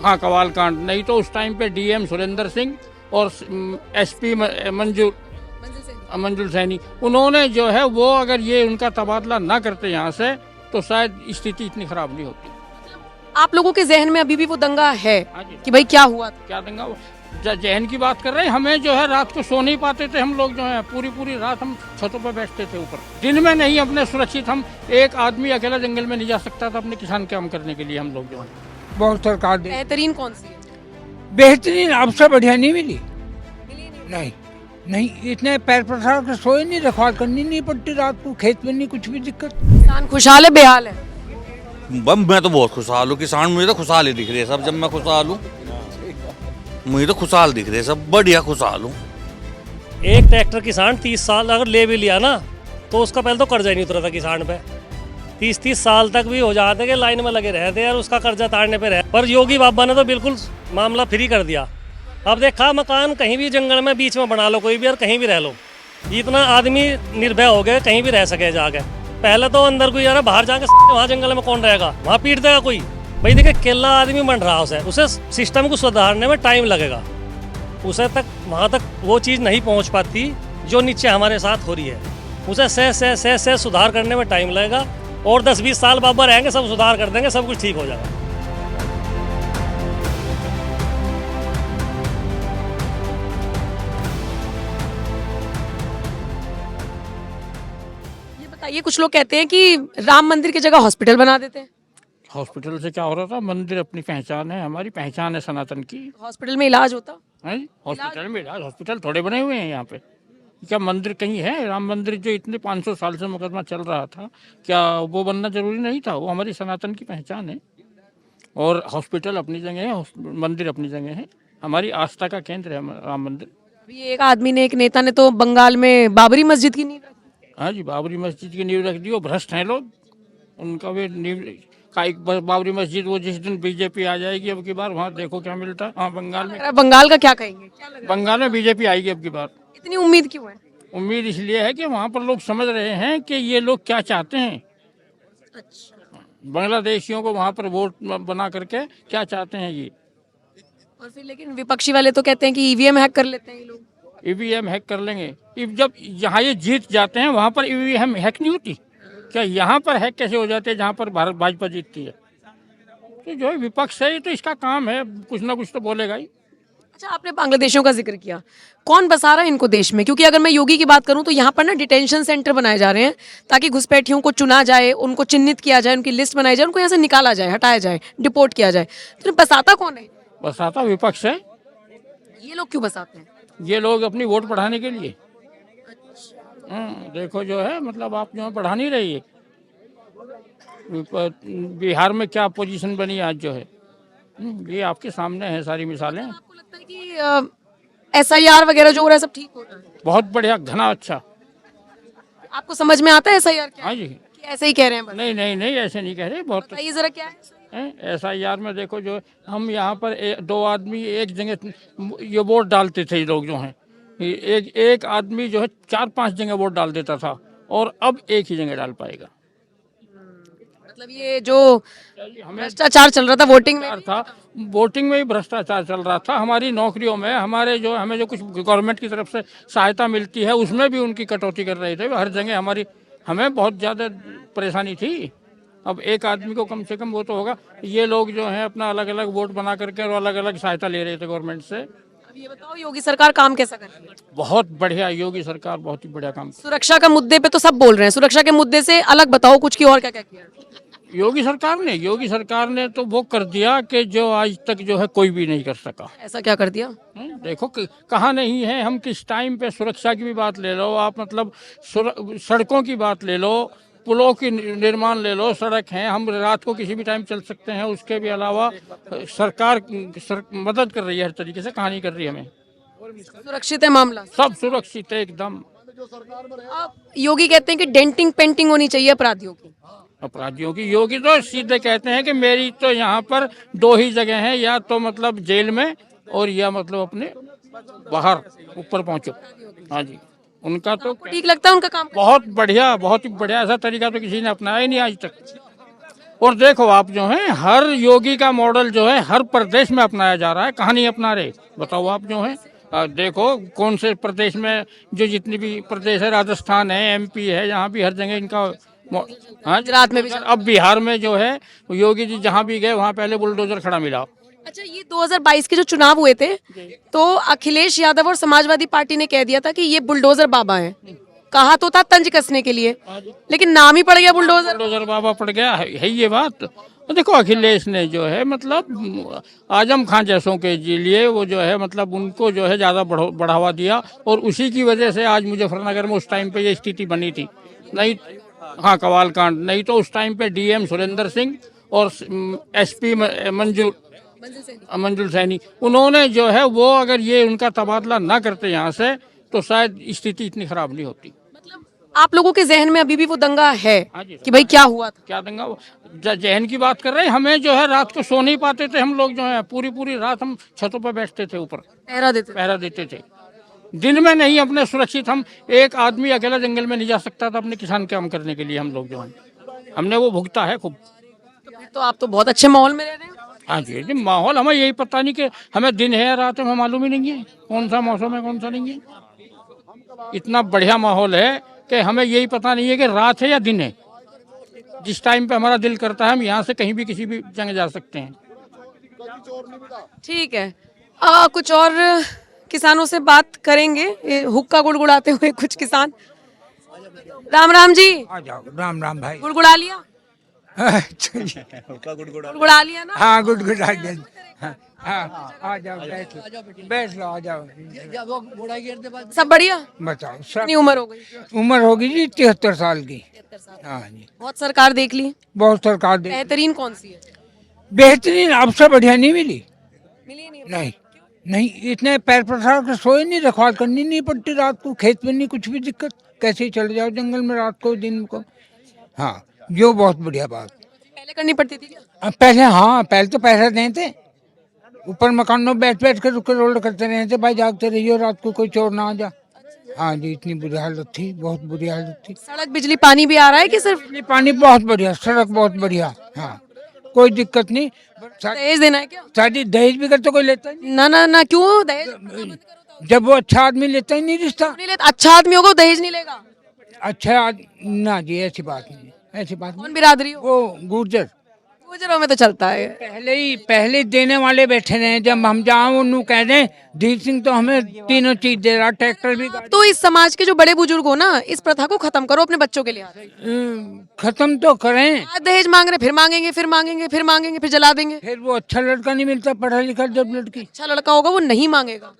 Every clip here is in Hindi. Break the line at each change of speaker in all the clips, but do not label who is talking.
हाँ, कवाल कांड। नहीं तो उस टाइम पे डीएम सुरेंद्र सिंह और एसपी मंजूर सैनी, उन्होंने जो है वो अगर ये उनका तबादला ना करते यहाँ से तो शायद स्थिति इतनी खराब नहीं होती।
आप लोगों के जहन में अभी भी वो दंगा है
हाँ जी।
कि भाई क्या हुआ था?
क्या दंगा? जहन की बात कर रहे हैं। हमें जो है रात को सो नहीं पाते थे हम लोग, जो है पूरी पूरी रात हम छतों पर बैठते थे ऊपर। दिन में नहीं अपने सुरक्षित, हम एक आदमी अकेला जंगल में नहीं जा सकता था अपने किसान काम करने के लिए। हम लोग जो है
बहुत सरकार दे
बेहतरीन कौन सी है?
बेहतरीन, आपसे बढ़िया नहीं मिली। नहीं नहीं, इतने पैर पसार के सोए नहीं, रखवाल करनी नहीं पड़ती रात को, खेत में नहीं कुछ भी दिक्कत।
किसान खुशहाल है बेहाल है?
मैं तो बहुत खुशहाल हूँ। किसान मुझे तो खुशहाल ही दिख रहे हैं सब। जब मैं खुशहाल हूँ, मुझे तो खुशहाल दिख रहे हैं सब, बढ़िया खुशहाल हूँ।
एक ट्रैक्टर किसान 30 साल अगर ले भी लिया ना तो उसका पहले तो कर्जा ही नहीं उतरा था किसान पे। 30 साल तक भी हो जाते कि लाइन में लगे रहते और उसका कर्जा तारने पे रहे। पर योगी बाबा ने तो बिल्कुल मामला फ्री कर दिया। अब देखा, मकान कहीं भी जंगल में बीच में बना लो कोई भी और कहीं भी रह लो, इतना आदमी निर्भय हो गए, कहीं भी रह सके जाके। पहले तो अंदर कोई यार बाहर जाके वहाँ जंगल में कौन रहेगा, वहाँ पीट देगा कोई। भाई देखिए, केला आदमी बन रहा उसे सिस्टम को सुधारने में टाइम लगेगा। उसे तक वहाँ तक वो चीज़ नहीं पहुँच पाती जो नीचे हमारे साथ हो रही है। उसे सह सुधार करने में टाइम लगेगा और 10-20 साल बाबा रहेंगे, सब सुधार कर देंगे, सब कुछ ठीक हो जाएगा।
ये बताइए, कुछ लोग कहते हैं कि राम मंदिर की जगह हॉस्पिटल बना देते हैं।
हॉस्पिटल से क्या हो रहा था? मंदिर अपनी पहचान है, हमारी पहचान है सनातन की।
हॉस्पिटल में इलाज होता?
है हॉस्पिटल में इलाज? हॉस्पिटल थोड़े बने हुए हैं यहाँ पे। क्या मंदिर कहीं है? राम मंदिर जो इतने 500 साल से मुकदमा चल रहा था, क्या वो बनना जरूरी नहीं था? वो हमारी सनातन की पहचान है। और हॉस्पिटल अपनी जगह है, मंदिर अपनी जगह है, हमारी आस्था का केंद्र है राम मंदिर।
अभी एक आदमी ने, एक नेता ने तो बंगाल में बाबरी मस्जिद की नींव रखी।
हाँ जी, बाबरी मस्जिद की नींव रख दी। वो भ्रष्ट हैं लोग, उनका वे नींव का एक बाबरी मस्जिद, वो जिस दिन बीजेपी आ जाएगी अब की बार, वहाँ देखो क्या मिलता है। हाँ, बंगाल में,
बंगाल का क्या कहेंगे? क्या लग रहा
बंगाल में बीजेपी आएगी अब की बार।
है? इतनी उम्मीद क्यों है?
उम्मीद इसलिए है कि वहाँ पर लोग समझ रहे हैं कि ये लोग क्या चाहते हैं। बांग्लादेशियों को वहाँ पर वोट बना करके क्या चाहते हैं ये।
और फिर लेकिन विपक्षी वाले तो कहते हैं कि ईवीएम हैक कर लेते हैं ये लोग।
ईवीएम हैक कर लेंगे? जब यहाँ ये जीत जाते हैं वहाँ पर ईवीएम हैक नहीं होती क्या? यहाँ पर हैक कैसे हो जाते हैं जहाँ पर भारत भाजपा जीतती है? तो जो है विपक्ष है, तो इसका काम है, कुछ ना कुछ तो बोलेगा ही।
अच्छा, आपने बांग्लादेशियों का जिक्र किया, कौन बसा रहा है इनको देश में? क्योंकि अगर मैं योगी की बात करूं तो यहाँ पर ना डिटेंशन सेंटर बनाए जा रहे हैं ताकि घुसपैठियों को चुना जाए, उनको चिन्हित किया जाए, उनकी लिस्ट बनाई जाए, उनको यहाँ से निकाला जाए, हटाया जाए, डिपोर्ट किया जाए। तो बसाता कौन है?
बसाता विपक्ष है।
ये लोग क्यों बसाते हैं?
ये लोग अपनी वोट बढ़ाने के लिए। देखो जो है, मतलब आप जो है बढ़ा नहीं रही है। बिहार में क्या पोजीशन बनी आज जो है, ये आपके सामने है सारी मिसालें।
आपको लगता है कि SIR वगैरह जो हो रहा है सब ठीक हो रहा है?
बहुत बढ़िया, घना अच्छा।
आपको समझ में आता है SIR क्या?
हाँ जी।
कि ऐसे ही कह रहे हैं बस?
नहीं नहीं नहीं, ऐसे नहीं कह रहे। बहुत
बताइए जरा क्या है?
SIR में देखो जो हम यहाँ पर दो आदमी एक जगह ये वोट डालते थे, ये लोग जो हैं, एक आदमी जो है 4-5 जगह वोट डाल देता था और अब एक ही जगह डाल पाएगा।
मतलब ये जो भ्रष्टाचार चल रहा था वोटिंग में
था, वोटिंग में ही भ्रष्टाचार चल रहा था। हमारी नौकरियों में, हमें जो कुछ गवर्नमेंट की तरफ से सहायता मिलती है उसमें भी उनकी कटौती कर रहे थे। हर जगह हमें बहुत ज़्यादा परेशानी थी। अब एक आदमी को कम से कम वो तो होगा। ये लोग जो हैं अपना अलग अलग वोट बना करके और अलग अलग सहायता ले रहे थे गवर्नमेंट से।
अब ये बताओ, योगी सरकार काम कैसा कर रही है?
बहुत बढ़िया, योगी सरकार बहुत ही बढ़िया काम।
सुरक्षा का मुद्दे पे तो सब बोल रहे हैं, सुरक्षा के मुद्दे से अलग बताओ कुछ की और क्या क्या किया?
योगी सरकार ने तो वो कर दिया कि जो आज तक जो है कोई भी नहीं कर सका।
ऐसा क्या कर दिया?
देखो कहाँ नहीं है। हम किस टाइम पे सुरक्षा की भी बात ले लो आप, मतलब सड़कों की बात ले लो, पुलों की निर्माण ले लो, सड़क हैं, हम रात को किसी भी टाइम चल सकते हैं। उसके भी अलावा सरकार मदद कर रही है हर तरीके से। कहाँ नहीं कर रही हमें?
सुरक्षित है मामला?
सब सुरक्षित है एकदम।
अब योगी कहते हैं कि डेंटिंग पेंटिंग होनी चाहिए अपराधियों की।
अपराधियों की योगी तो सीधे कहते हैं कि मेरी तो यहाँ पर 2 ही जगह हैं, या तो मतलब जेल में और या मतलब अपने बाहर ऊपर पहुँचो। हाँ जी, उनका तो
ठीक लगता है उनका काम?
बहुत बढ़िया, बहुत ही बढ़िया। ऐसा तरीका तो किसी ने अपनाया ही नहीं आज तक। और देखो आप जो है हर योगी का मॉडल जो है हर प्रदेश में अपनाया जा रहा है, कहाँ नहीं अपना रहे बताओ आप जो है। देखो कौन से प्रदेश में जो जितनी भी प्रदेश है, राजस्थान है, एमपी है, यहाँ भी हर जगह इनका हाँ
गुजरात में भी
अब बिहार में जो है योगी जी जहाँ भी गए वहाँ पहले बुलडोजर खड़ा मिला।
अच्छा, ये 2022 के जो चुनाव हुए थे तो अखिलेश यादव और समाजवादी पार्टी ने कह दिया था कि ये बुलडोजर बाबा हैं। कहा तो था तंज कसने के लिए, लेकिन नाम ही पड़ गया बुलडोजर।
बुलडोजर बाबा पड़ गया है ये बात। तो देखो अखिलेश ने जो है मतलब आजम खान जैसों के लिए वो जो है मतलब उनको जो है ज़्यादा बढ़ावा दिया और उसी की वजह से आज मुजफ्फरनगर में उस टाइम पे ये स्थिति बनी थी। नहीं हाँ कवाल कांड, नहीं तो उस टाइम पे डीएम सुरेंद्र सिंह और एसपी मंजुल सैनी उन्होंने जो है वो अगर ये उनका तबादला ना करते यहाँ से तो शायद स्थिति इतनी खराब नहीं होती।
आप लोगों के जहन में अभी भी वो दंगा है
हाँ जी।
कि भाई क्या हुआ था?
क्या दंगा जहन की बात कर रहे हैं। हमें जो है रात को सो नहीं पाते थे हम लोग जो है पूरी रात हम छतों पर बैठते थे, ऊपर पहरा देते थे। दिन में नहीं अपने सुरक्षित, हम एक आदमी अकेला जंगल में नहीं जा सकता था अपने किसान काम करने के लिए। हम लोग जो है हमने वो भुगता है खूब।
तो आप तो बहुत अच्छे माहौल में रह रहे हैं।
हाँ जी माहौल हमें यही पता नहीं कि हमें दिन है या रात है, हमें मालूम ही नहीं है कौन सा मौसम है कौन सा नहीं है। इतना बढ़िया माहौल है कि हमें यही पता नहीं है कि रात है या दिन है। जिस टाइम पे हमारा दिल करता है हम यहाँ से कहीं भी किसी भी जगह जा सकते हैं।
ठीक है, कुछ और किसानों से बात करेंगे। ये हुक्का गुड़गुड़ाते हुए कुछ किसान। राम राम जी।
आ जाओ, राम राम भाई।
गुड़गुड़ा लिया? गुड़गुड़ा लिया ना?
हाँ गुड़गुड़ा लिया। हाँ आ जाओ, बैठ लो आ जाओ।
सब बढ़िया?
बताओ
कितनी
सब
उम्र हो गई?
उम्र होगी जी 73 साल की। हाँ जी
बहुत सरकार देख ली,
बहुत सरकार दे
बेहतरीन कौन सी है?
बेहतरीन अब से बढ़िया नहीं मिली।
मिली नहीं?
नहीं नहीं, इतने पैर पसार के सोए नहीं, रखवाल करनी नहीं पड़ती रात को, खेत में नहीं कुछ भी दिक्कत, कैसे ही चले जाओ जंगल में रात को दिन को। हाँ जो बहुत बढ़िया बात।
पहले करनी पड़ती थी क्या?
अब पहले हाँ पहले तो पैसा देते थे, ऊपर मकानों में बैठ बैठ कर रुक रोल करते रहे थे, भाई जागते रहिए रात को कोई चोर ना आ जा। हाँ जी इतनी बुरी हालत थी, बहुत बुरी हालत थी।
सड़क बिजली पानी भी आ रहा है कि सिर्फ
बिजली पानी बहुत बढ़िया, सड़क बहुत बढ़िया। हाँ कोई दिक्कत नहीं।
दहेज देना है क्या?
शादी दहेज भी करते कोई लेता ही
ना ना ना, क्यों दहेज
नहीं, जब वो अच्छा आदमी लेता ही नहीं रिश्ता।
नहीं लेता? अच्छा आदमी होगा वो दहेज नहीं लेगा?
अच्छा ना जी ऐसी बात नहीं, ऐसी बात
कौन
नहीं।
बिरादरी हो?
वो गुर्जर
गुजरों में तो चलता है।
पहले देने वाले बैठे रहे, जब हम जाओ उन्होंने कह दें धीर सिंह तो हमें तीनों चीज दे रहा, ट्रैक्टर भी
तो इस समाज के जो बड़े बुजुर्ग हो ना, इस प्रथा को खत्म करो अपने बच्चों के लिए।
खत्म तो करें।
आज दहेज मांग रहे, फिर मांगेंगे, फिर मांगेंगे, फिर मांगेंगे, फिर जला देंगे।
फिर वो अच्छा लड़का नहीं मिलता पढ़ा लिखा, जब लड़की
अच्छा लड़का होगा वो नहीं मांगेगा।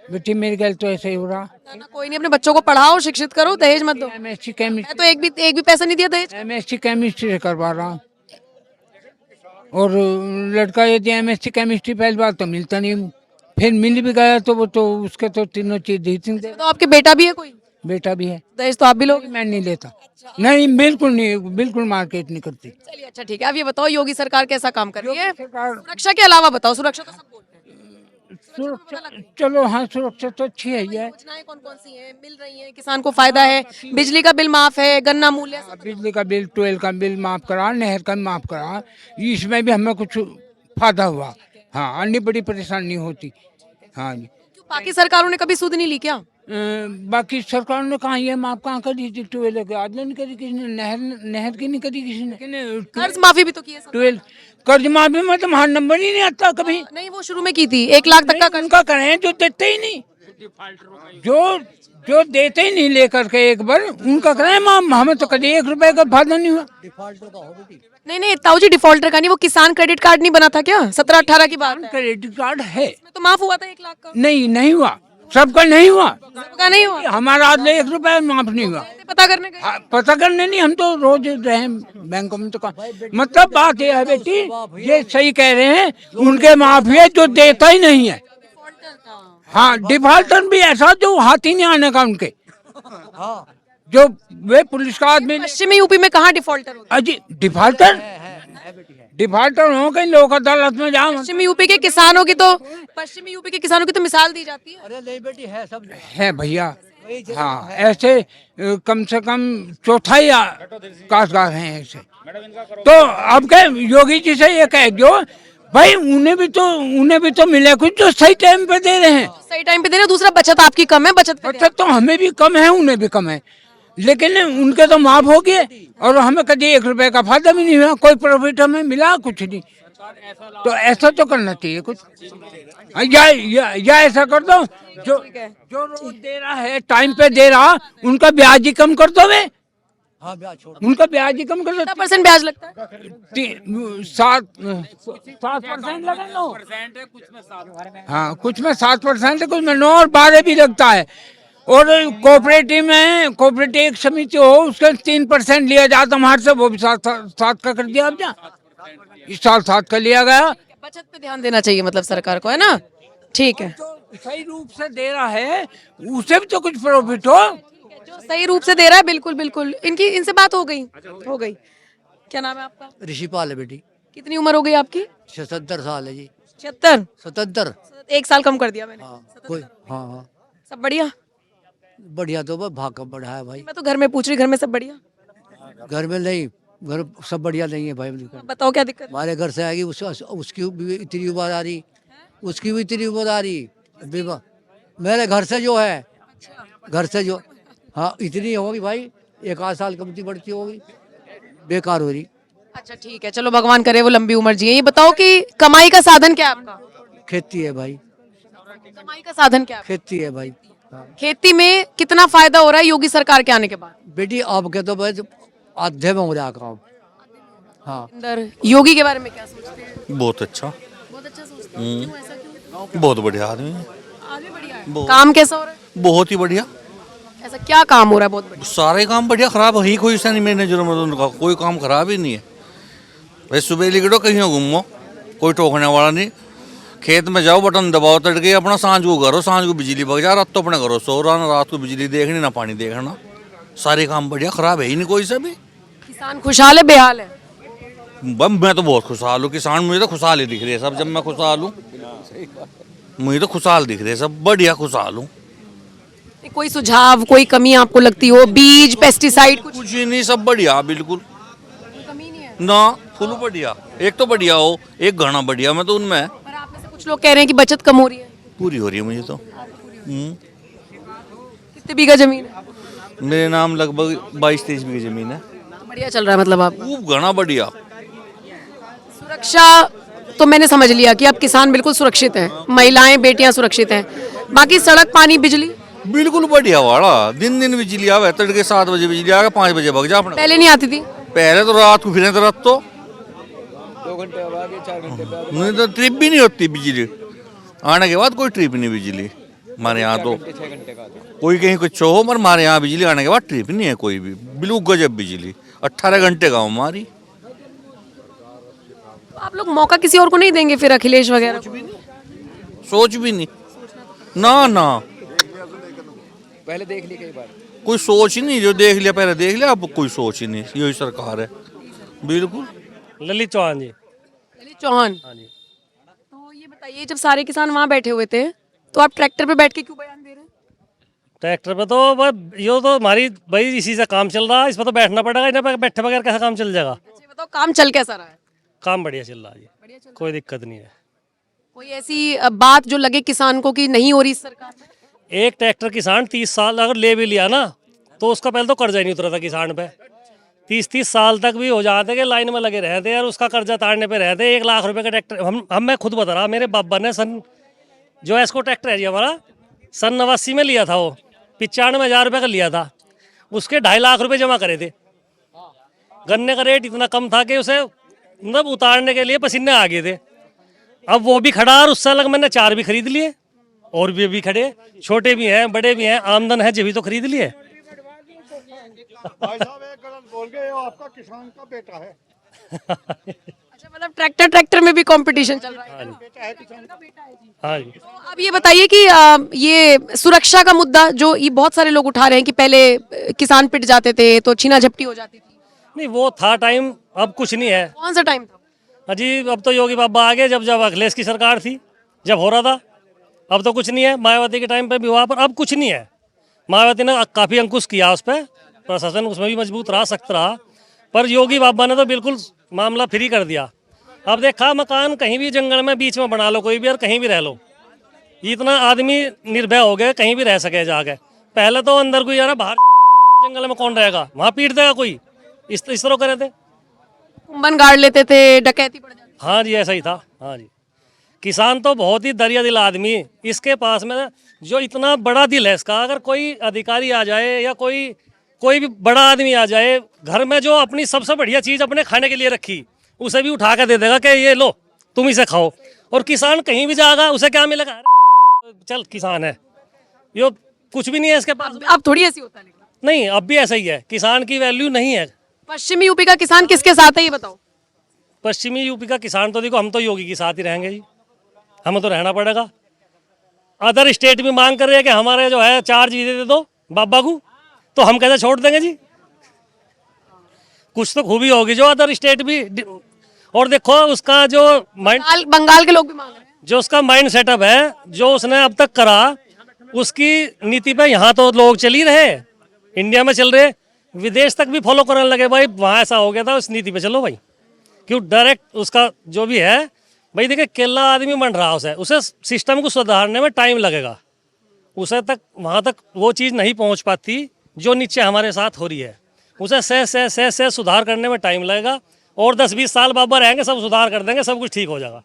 बेटी मेरे ख्याल तो ऐसे ही हो रहा।
ना ना, कोई नहीं, अपने बच्चों को पढ़ाओ, शिक्षित करो, दहेज मत दो।
एमएससी
मैं
केमिस्ट्री,
तो एक भी पैसा नहीं दिया दहेज।
एमएससी केमिस्ट्री से करवा रहा। और लड़का यदि एमएससी केमिस्ट्री पहली बार तो मिलता नहीं, फिर मिल भी गया तो वो तो उसके तो तीनों चीज धीर सिंह दे।
तो आपके बेटा भी है कोई?
बेटा भी है।
दहेज तो आप भी लोग?
मैं नहीं लेता, नहीं बिल्कुल नहीं, बिल्कुल मार्केट नहीं करती।
चलिए अच्छा ठीक है, अब ये बताओ योगी सरकार कैसा काम कर रही है?
सरकार
सुरक्षा के अलावा बताओ, सुरक्षा तो सब बोलते हैं।
सुरक्षा, चलो हाँ सुरक्षा तो अच्छी है ही है।
योजनाएं कौन कौन सी हैं मिल रही हैं, किसान को फायदा है? बिजली का बिल माफ है, गन्ना मूल्य
बिजली का बिल, ट्वेल्व का बिल माफ करा, नहर का माफ करा, इसमें भी हमें कुछ फायदा हुआ। हाँ अन्य बड़ी परेशानी होती। हाँ जी
क्यों बाकी सरकारों ने कभी सूद नहीं ली क्या?
बाकी सरकार ने कहा ये माफ कहाँ करी थी, ट्वेल्व के आज नहीं करी किसी ने, नहर की नहीं करी किसी ने।
कर्ज माफी भी तो की है सरकार।
ट्वेल्व कर्ज माफी में तो हमारा नंबर ही नहीं आता कभी।
नहीं वो शुरू में की थी, 1 लाख तक का कर्ज।
उनका करें जो देते ही नहीं, जो देते ही नहीं लेकर के एक बार उनका करें माम, हमें तो कभी 1 रुपए का फायदा नहीं हुआ।
नहीं नहीं ताऊ जी, डिफॉल्टर का नहीं, वो किसान क्रेडिट कार्ड नहीं बना था क्या 17-18 की बात है?
क्रेडिट कार्ड है,
इसमें तो माफ हुआ था 1 लाख का।
नहीं हुआ, सबका नहीं हुआ,
सबका नहीं हुआ।
हमारा आज 1 रुपया माफ नहीं हुआ।
पता करने गए?
हाँ, पता करने नहीं, हम तो रोज रहे बैंकों में। तो मतलब बात ये है बेटी, ये सही कह रहे हैं, उनके माफ है जो देता ही नहीं है। हाँ डिफॉल्टर भी ऐसा जो हाथ ही नहीं आने का उनके, जो वे पुलिस का आदमी।
पश्चिमी यूपी में कहाँ डिफॉल्टर होता है?
अजी डिफॉल्टर हो कहीं लोक अदालत में जाओ।
पश्चिमी यूपी के किसानों की तो मिसाल दी जाती है।
है भैया, हाँ ऐसे कम से कम चौथाई काशगार हैं ऐसे। तो अब क्या योगी जी से ये कह दो भाई उन्हें भी तो मिले कुछ जो सही टाइम पे दे रहे हैं।
सही टाइम पे दे रहे हैं, दूसरा बचत आपकी कम है, बचत पे
बचत तो हमें भी कम है उन्हें भी कम है, लेकिन उनके तो माफ हो गए और हमें कभी 1 रुपए का फायदा भी नहीं हुआ, कोई प्रॉफिट हमें मिला कुछ नहीं। तो ऐसा तो करना चाहिए कुछ, या ऐसा कर दो जो रोज दे रहा है टाइम पे दे रहा उनका ब्याज ही कम कर दो। वे उनका ब्याज ही कम कर दो।
कितना % ब्याज लगता है?
7% लगा लो। हाँ कुछ में 7% है, कुछ में 9 और 12 भी लगता है। और कोऑपरेटिव में कोऑपरेटिव एक समिति हो उसका 3% लिया जाता हमारे से, वो भी 7 का कर दिया। अब जा इस साल 7 का लिया गया।
बचत पे ध्यान देना चाहिए मतलब सरकार को, है ना? ठीक है,
तो सही रूप से दे रहा है उसे भी तो कुछ प्रॉफिट हो।
जो सही रूप से दे रहा है, बिल्कुल बिल्कुल। इनसे बात हो गई। क्या नाम है आपका?
ऋषिपाल है बेटी।
कितनी उम्र हो गई आपकी?
77 साल है जी।
76?
77।
1 साल कम कर दिया मैंने।
हाँ कोई हाँ
सब बढ़िया?
बढ़िया तो भाग का बढ़ा है भाई।
मैं तो घर में पूछ रही, घर में सब बढ़िया?
घर में नहीं, घर सब बढ़िया नहीं है भाई।
बताओ क्या दिक्कत?
हमारे घर से आएगी उसकी भी इतनी उम्र आ रही, उसकी भी इतनी उम्र आ रही। मेरे घर से जो है, घर से जो हाँ इतनी होगी भाई, 1 साल कमती बढ़ती होगी, बेकार हो रही।
अच्छा ठीक है, चलो भगवान करे वो लंबी उम्र जिए। ये बताओ कि कमाई का साधन क्या है आपका?
खेती है भाई।
कमाई का साधन क्या है?
खेती है भाई। हाँ।
खेती में कितना फायदा हो रहा है योगी सरकार के आने के बाद?
बेटी आपके तो बस आधे में हो रहा काम। हाँ
अंदर योगी के बारे में क्या सोचते हैं?
बहुत अच्छा,
बहुत अच्छा सोचते हैं। क्यों, ऐसा क्यों?
बहुत बढ़िया आदमी है,
आगे बढ़िया है। काम कैसा हो रहा है?
बहुत ही बढ़िया।
ऐसा क्या काम हो रहा है बहुत बढ़िया?
सारे काम बढ़िया, खराब ही कोई सा नहीं मेरी नजरों में, तो उनका कोई काम खराब ही नहीं है। वैसे सुबह निकलो कहीं घूमो, कोई टोकने वाला नहीं। खेत में जाओ बटन दबाओ तड़के अपना, सांझ को करो, सांझ को बिजली भग जा, रात तो अपने करो सो रहा, ना रात को बिजली देखनी ना पानी देखना। सारे काम बढ़िया, खराब है ही नहीं कोई सा भी।
किसान खुशहाल है बेहाल है?
मैं तो बहुत खुशहाल हूँ, किसान मुझे तो खुशहाल ही दिख रही है सब। जब मैं खुशहाल हूँ, मुझे तो खुशहाल दिख रही है सब, बढ़िया खुशहाल हूँ।
कोई सुझाव, कोई कमी आपको लगती हो? बीज, पेस्टिसाइड कुछ
कुछ ही नहीं, सब बढ़िया बिल्कुल
कमी नहीं है?
ना, फुल बढ़िया। एक तो बढ़िया हो, एक घना बढ़िया, मैं तो उनमें
पर आप में से कुछ लोग कह रहे हैं कि बचत कम हो रही है।
पूरी हो रही है मुझे तो।
कितने बीघा जमीन है?
मेरे नाम लगभग 22-23 बीघे जमीन है।
तो बढ़िया चल रहा है मतलब आप?
खूब घना बढ़िया।
सुरक्षा तो मैंने समझ लिया कि अब किसान बिल्कुल सुरक्षित हैं, महिलाएं बेटियां सुरक्षित हैं, बाकी सड़क, पानी, बिजली
बिल्कुल बढ़िया वाला। दिन दिन बिजली आवे, तड़के 7 बजे बिजली आगे, 5 बजे भग जा अपने।
पहले नहीं आती थी?
पहले तो रात को फिरे तो रात तो 2 घंटे आगे 4 घंटे बाद नहीं तो ट्रिप भी नहीं होती बिजली। आने के बाद कोई ट्रिप नहीं बिजली हमारे यहाँ तो। कोई कहीं कुछ हो, पर हमारे यहाँ बिजली आने के बाद ट्रिप नहीं है कोई भी। बिल्कुल गजब बिजली, 18 घंटे का हमारी।
तो आप लोग मौका किसी और को नहीं देंगे फिर, अखिलेश वगैरह को?
सोच भी नहीं, ना
पहले देख ली कई बार,
कोई सोच ही नहीं। जो देख लिया पहले देख लिया, अब कोई सोच ही नहीं। यही सरकार है बिल्कुल।
ललित चौहान जी।
ललित चौहान।
हाँ जी।
तो ये बताइए, जब सारे किसान वहाँ बैठे हुए थे तो आप ट्रैक्टर पे बैठ के क्यों बयान दे रहे हैं?
ट्रैक्टर पे तो ये तो हमारी भाई इसी से काम चल रहा है, इस पर तो बैठना पड़ेगा, इन्हें पे बैठे बगैर कैसा काम चल जाएगा?
अच्छा बताओ, काम चल कैसा रहा है?
काम बढ़िया चल रहा है जी, कोई दिक्कत नहीं है।
कोई ऐसी बात जो लगे किसान को कि नहीं हो रही इस सरकार में?
एक ट्रैक्टर किसान 30 साल अगर ले भी लिया ना, तो उसका पहले तो कर्जा ही नहीं उतरा था किसान पे। 30-30 साल तक भी हो जाते कि लाइन में लगे रहते और उसका कर्जा तारने पे रहते। 1 लाख रुपए का ट्रैक्टर हम मैं खुद बता रहा, मेरे बाबा ने जो एस्को ट्रैक्टर है जी हमारा, सन 89 में लिया था। वो 95,000 रुपये का लिया था, उसके 2.5 लाख रुपए जमा करे थे। गन्ने का रेट इतना कम था कि उसे मतलब उतारने के लिए पसीने आ गए थे। अब वो भी खड़ा, और उससे अलग मैंने 4 भी खरीद लिए, और भी खड़े, छोटे भी हैं बड़े भी हैं, आमदन है जब भी तो खरीद लिए।
भाई साहब एक गलत बोल गए, वो आपका किसान का बेटा है।
अच्छा मतलब ट्रैक्टर में भी कंपटीशन चल रहा है?
बेटा है किसान का।
हाँ जी।
तो अब ये बताइए कि ये सुरक्षा का मुद्दा जो ये बहुत सारे लोग उठा रहे हैं कि पहले किसान पिट जाते थे तो छीना झपटी हो जाती थी,
नहीं वो था टाइम, अब कुछ नहीं है।
कौन सा टाइम था?
अजी अब तो योगी बाबा आ गए, जब अखिलेश की सरकार थी जब हो रहा था। अब तो कुछ नहीं है, मायावती के टाइम पे भी हुआ, पर अब कुछ नहीं है। मायावती ने काफ़ी अंकुश किया उस पर, प्रशासन उसमें भी मजबूत रहा, सख्त रहा, पर योगी बाबा ने तो बिल्कुल मामला फ्री कर दिया। अब देखा मकान कहीं भी जंगल में बीच में बना लो कोई भी और कहीं भी रह लो, इतना आदमी निर्भय हो गए कहीं भी रह सके जाके। पहले तो अंदर कोई यार बाहर जंगल में कौन रहेगा, वहाँ पीट देगा कोई, इस तरह करे थे।
कुंभन गाड़ लेते थे, डकैती पड़ जाती
हाँ जी ऐसा ही था। हाँ जी, किसान तो बहुत ही दरिया दिल आदमी, इसके पास में जो इतना बड़ा दिल है इसका, अगर कोई अधिकारी आ जाए या कोई भी बड़ा आदमी आ जाए घर में, जो अपनी सबसे बढ़िया चीज़ अपने खाने के लिए रखी उसे भी उठा के दे देगा कि ये लो तुम इसे खाओ। और किसान कहीं भी जाएगा उसे क्या मिलेगा, चल किसान है, यो कुछ भी नहीं है इसके पास।
अब थोड़ी ऐसी होता है लेकिन।
नहीं, अब भी ऐसा ही है, किसान की वैल्यू नहीं है।
पश्चिमी यूपी का किसान किसके साथ है ये बताओ?
पश्चिमी यूपी का किसान तो देखो, हम तो योगी के साथ ही रहेंगे जी, हमें तो रहना पड़ेगा। अदर स्टेट भी मांग कर रहे हैं कि हमारे जो है 4 चीजें दे दो बाबा को, तो हम कैसे छोड़ देंगे जी? कुछ तो खूबी होगी जो अदर स्टेट भी। और देखो उसका जो माइंड,
बंगाल के लोग भी मांग रहे हैं।
जो उसका माइंड सेटअप है, जो उसने अब तक करा, उसकी नीति पे यहाँ तो लोग चल ही रहे, इंडिया में चल रहे, विदेश तक भी फॉलो करने लगे। भाई वहाँ ऐसा हो गया था, उस नीति पे चलो भाई, क्यों डायरेक्ट उसका जो भी है भाई। देखिए केला आदमी बन रहा है, उसे सिस्टम को सुधारने में टाइम लगेगा, उसे तक वहाँ तक वो चीज़ नहीं पहुँच पाती जो नीचे हमारे साथ हो रही है। उसे से सुधार करने में टाइम लगेगा, और 10-20 साल बाबा रहेंगे, सब सुधार कर देंगे, सब कुछ ठीक हो जाएगा।